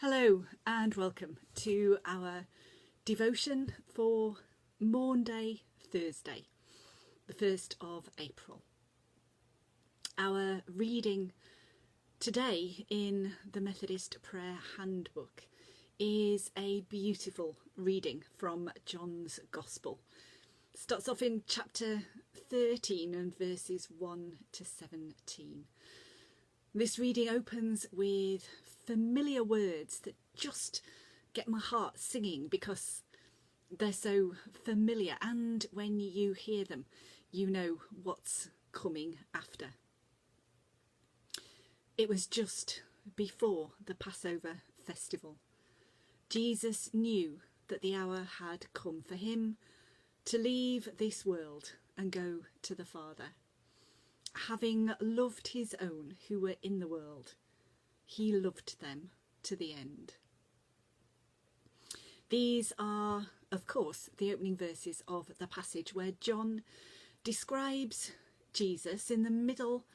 Hello and welcome to our devotion for Maunday Thursday, the 1st of April. Our reading today in the Methodist Prayer Handbook is a beautiful reading from John's Gospel. It starts off in chapter 13 and verses 1 to 17. This reading opens with familiar words that just get my heart singing because they're so familiar, and when you hear them, you know what's coming after. It was just before the Passover festival. Jesus knew that the hour had come for him to leave this world and go to the Father. Having loved his own who were in the world, he loved them to the end. These are, of course, the opening verses of the passage where John describes Jesus in the middle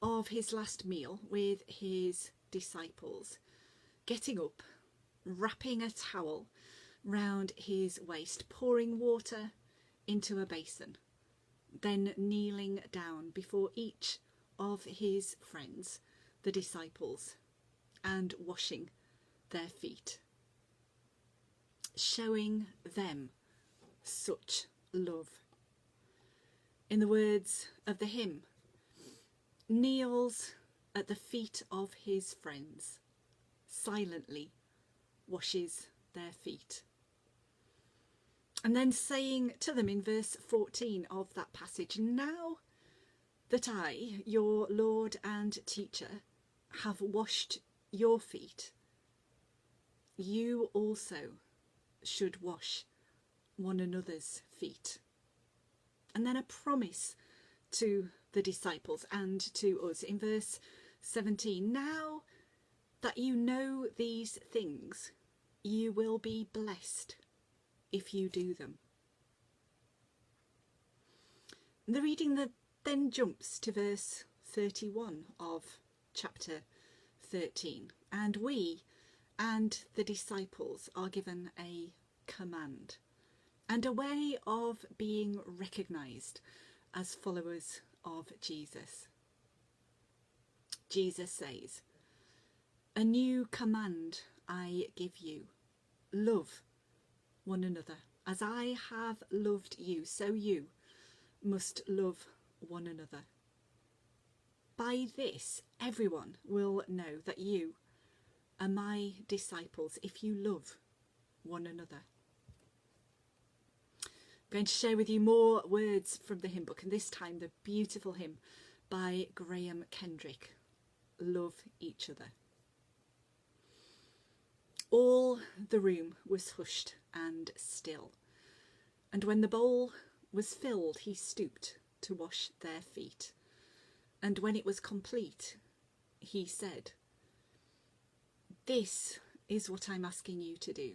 of his last meal with his disciples, getting up, wrapping a towel round his waist, pouring water into a basin, then kneeling down before each of his friends, the disciples, and washing their feet, showing them such love. In the words of the hymn, kneels at the feet of his friends, silently washes their feet. And then saying to them in verse 14 of that passage, now that I, your Lord and teacher, have washed your feet, you also should wash one another's feet. And then a promise to the disciples and to us in verse 17, now that you know these things, you will be blessed if you do them. The reading that then jumps to verse 31 of chapter 13, and we and the disciples are given a command and a way of being recognised as followers of Jesus. Jesus says, a new command I give you, love one another. As I have loved you, so you must love one another. By this, everyone will know that you are my disciples if you love one another. I'm going to share with you more words from the hymn book, and this time the beautiful hymn by Graham Kendrick, Love Each Other. All the room was hushed and still, and when the bowl was filled, he stooped to wash their feet. And when it was complete, he said, this is what I'm asking you to do.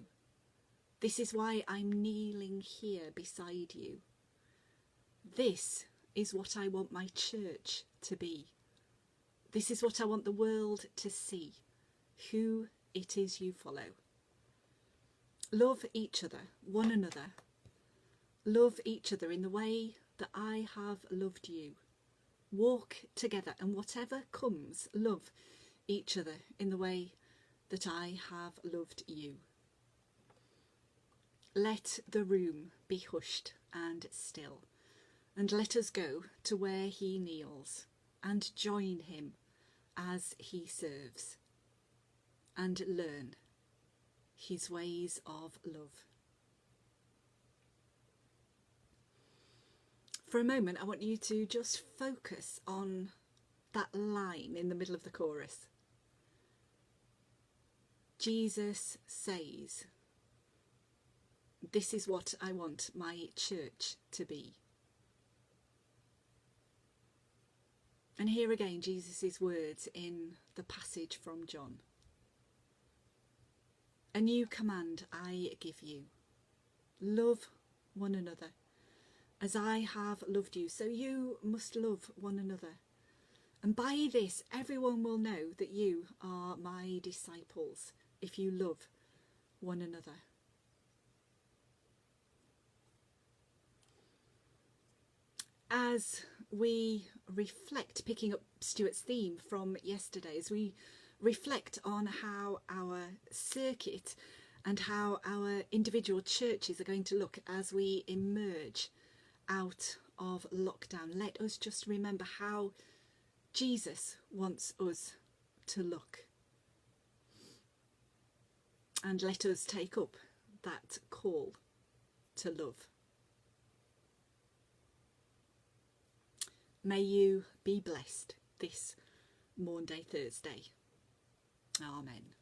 This is why I'm kneeling here beside you. This is what I want my church to be. This is what I want the world to see, who it is you follow. Love each other, one another. Love each other in the way that I have loved you. Walk together, and whatever comes, love each other in the way that I have loved you. Let the room be hushed and still, and let us go to where he kneels and join him as he serves, and learn his ways of love. For a moment, I want you to just focus on that line in the middle of the chorus. Jesus says, this is what I want my church to be. And here again, Jesus' words in the passage from John. A new command I give you. Love one another. As I have loved you, so you must love one another. And by this, everyone will know that you are my disciples, if you love one another. As we reflect, picking up Stuart's theme from yesterday, as we reflect on how our circuit and how our individual churches are going to look as we emerge out of lockdown, let us just remember how Jesus wants us to look. And let us take up that call to love. May you be blessed this Maunday Thursday. Amen.